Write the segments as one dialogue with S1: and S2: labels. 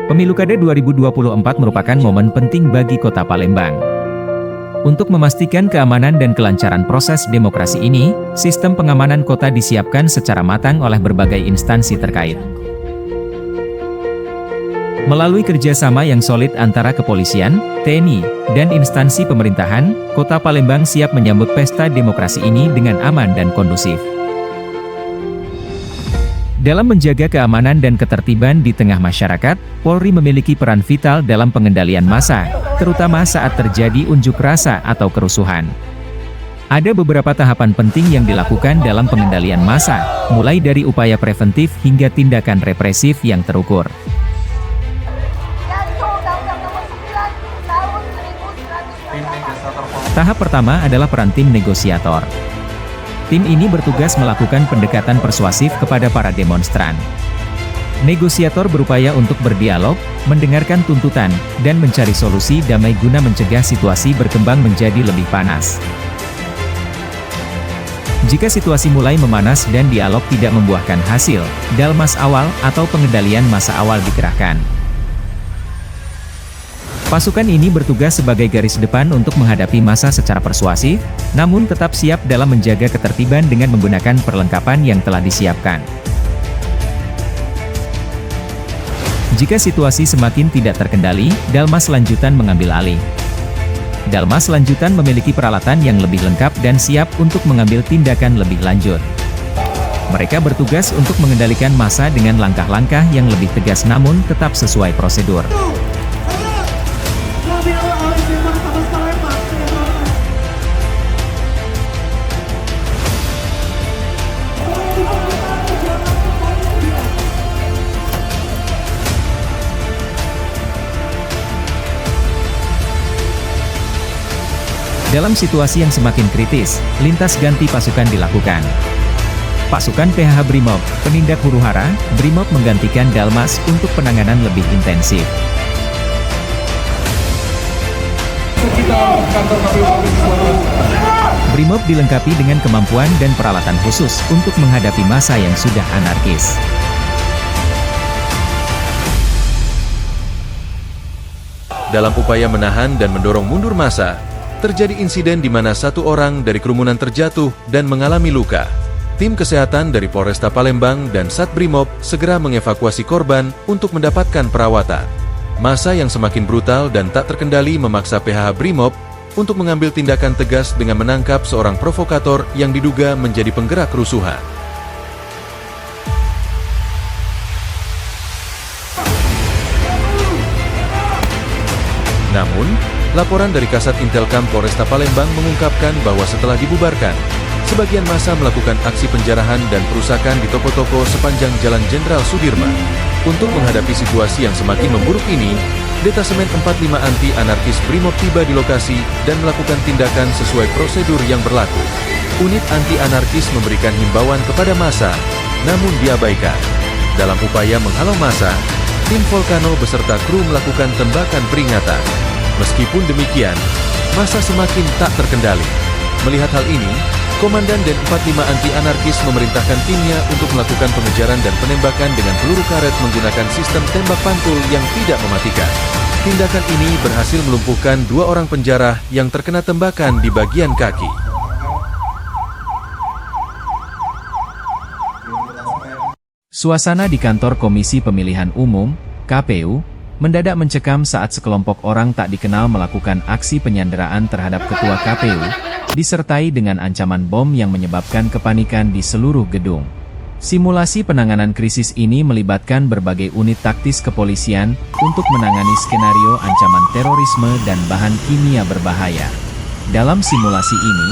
S1: Pemilu Kada 2024 merupakan momen penting bagi Kota Palembang. Untuk memastikan keamanan dan kelancaran proses demokrasi ini, sistem pengamanan kota disiapkan secara matang oleh berbagai instansi terkait. Melalui kerjasama yang solid antara kepolisian, TNI, dan instansi pemerintahan, Kota Palembang siap menyambut pesta demokrasi ini dengan aman dan kondusif. Dalam menjaga keamanan dan ketertiban di tengah masyarakat, Polri memiliki peran vital dalam pengendalian massa, terutama saat terjadi unjuk rasa atau kerusuhan. Ada beberapa tahapan penting yang dilakukan dalam pengendalian massa, mulai dari upaya preventif hingga tindakan represif yang terukur. Tahap pertama adalah peran tim negosiator. Tim ini bertugas melakukan pendekatan persuasif kepada para demonstran. Negosiator berupaya untuk berdialog, mendengarkan tuntutan, dan mencari solusi damai guna mencegah situasi berkembang menjadi lebih panas. Jika situasi mulai memanas dan dialog tidak membuahkan hasil, dalmas awal atau pengendalian massa awal dikerahkan. Pasukan ini bertugas sebagai garis depan untuk menghadapi massa secara persuasif, namun tetap siap dalam menjaga ketertiban dengan menggunakan perlengkapan yang telah disiapkan. Jika situasi semakin tidak terkendali, dalmas lanjutan mengambil alih. Dalmas lanjutan memiliki peralatan yang lebih lengkap dan siap untuk mengambil tindakan lebih lanjut. Mereka bertugas untuk mengendalikan massa dengan langkah-langkah yang lebih tegas namun tetap sesuai prosedur. Dalam situasi yang semakin kritis, lintas ganti pasukan dilakukan. Pasukan PHH Brimob, penindak huru-hara, Brimob menggantikan Dalmas untuk penanganan lebih intensif. Brimob dilengkapi dengan kemampuan dan peralatan khusus untuk menghadapi massa yang sudah anarkis.
S2: Dalam upaya menahan dan mendorong mundur massa, terjadi insiden di mana satu orang dari kerumunan terjatuh dan mengalami luka. Tim kesehatan dari Polresta Palembang dan Satbrimob segera mengevakuasi korban untuk mendapatkan perawatan. Massa yang semakin brutal dan tak terkendali memaksa PHH Brimob untuk mengambil tindakan tegas dengan menangkap seorang provokator yang diduga menjadi penggerak kerusuhan. Namun, laporan dari Kasat Intelkam Polresta Palembang mengungkapkan bahwa setelah dibubarkan, sebagian massa melakukan aksi penjarahan dan perusakan di toko-toko sepanjang Jalan Jenderal Sudirman. Untuk menghadapi situasi yang semakin memburuk ini, Detasemen 45 Anti-Anarkis Brimob tiba di lokasi dan melakukan tindakan sesuai prosedur yang berlaku. Unit anti-anarkis memberikan himbauan kepada massa, namun diabaikan. Dalam upaya menghalau massa, tim Volcano beserta kru melakukan tembakan peringatan. Meskipun demikian, massa semakin tak terkendali. Melihat hal ini, Komandan Den 45 Anti-Anarkis memerintahkan timnya untuk melakukan pengejaran dan penembakan dengan peluru karet menggunakan sistem tembak pantul yang tidak mematikan. Tindakan ini berhasil melumpuhkan 2 orang penjara yang terkena tembakan di bagian kaki.
S1: Suasana di kantor Komisi Pemilihan Umum, KPU, mendadak mencekam saat sekelompok orang tak dikenal melakukan aksi penyanderaan terhadap Ketua KPU, disertai dengan ancaman bom yang menyebabkan kepanikan di seluruh gedung. Simulasi penanganan krisis ini melibatkan berbagai unit taktis kepolisian untuk menangani skenario ancaman terorisme dan bahan kimia berbahaya. Dalam simulasi ini,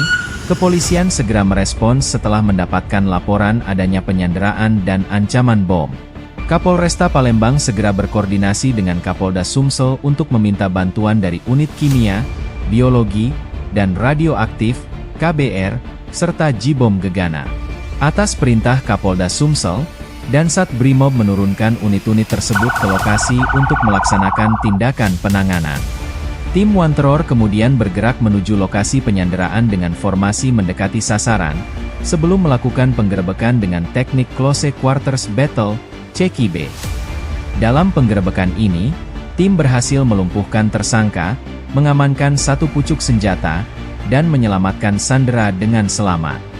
S1: kepolisian segera merespons setelah mendapatkan laporan adanya penyanderaan dan ancaman bom. Kapolresta Palembang segera berkoordinasi dengan Kapolda Sumsel untuk meminta bantuan dari unit kimia, biologi, dan radioaktif, KBR, serta Jibom Gegana. Atas perintah Kapolda Sumsel, Dansat Brimob menurunkan unit-unit tersebut ke lokasi untuk melaksanakan tindakan penanganan. Tim Wanteror kemudian bergerak menuju lokasi penyanderaan dengan formasi mendekati sasaran, sebelum melakukan penggerebekan dengan teknik close quarters battle, CQB. Dalam penggerebekan ini, tim berhasil melumpuhkan tersangka, mengamankan satu pucuk senjata, dan menyelamatkan sandera dengan selamat.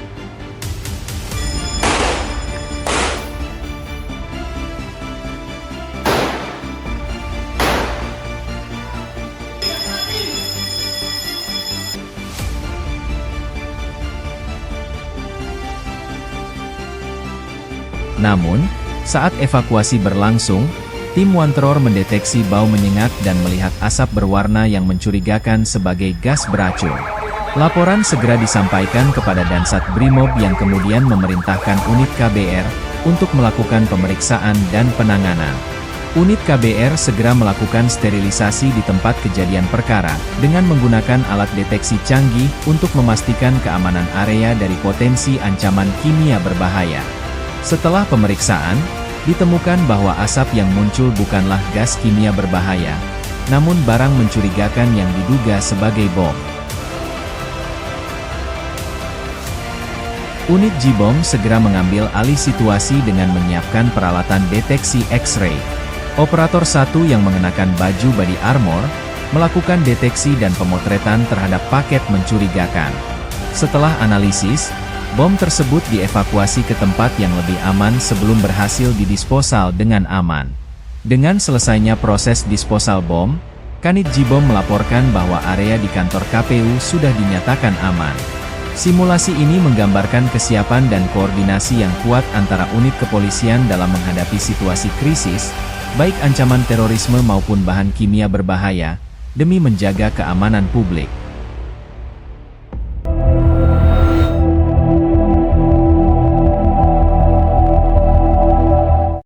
S1: Namun, saat evakuasi berlangsung, tim Wanteror mendeteksi bau menyengat dan melihat asap berwarna yang mencurigakan sebagai gas beracun. Laporan segera disampaikan kepada Dansat Brimob yang kemudian memerintahkan unit KBR untuk melakukan pemeriksaan dan penanganan. Unit KBR segera melakukan sterilisasi di tempat kejadian perkara dengan menggunakan alat deteksi canggih untuk memastikan keamanan area dari potensi ancaman kimia berbahaya. Setelah pemeriksaan, ditemukan bahwa asap yang muncul bukanlah gas kimia berbahaya, namun barang mencurigakan yang diduga sebagai bom. Unit J-Bom segera mengambil alih situasi dengan menyiapkan peralatan deteksi X-ray. Operator 1 yang mengenakan baju body armor, melakukan deteksi dan pemotretan terhadap paket mencurigakan. Setelah analisis, bom tersebut dievakuasi ke tempat yang lebih aman sebelum berhasil didisposal dengan aman. Dengan selesainya proses disposal bom, Kanit J-Bom melaporkan bahwa area di kantor KPU sudah dinyatakan aman. Simulasi ini menggambarkan kesiapan dan koordinasi yang kuat antara unit kepolisian dalam menghadapi situasi krisis, baik ancaman terorisme maupun bahan kimia berbahaya, demi menjaga keamanan publik.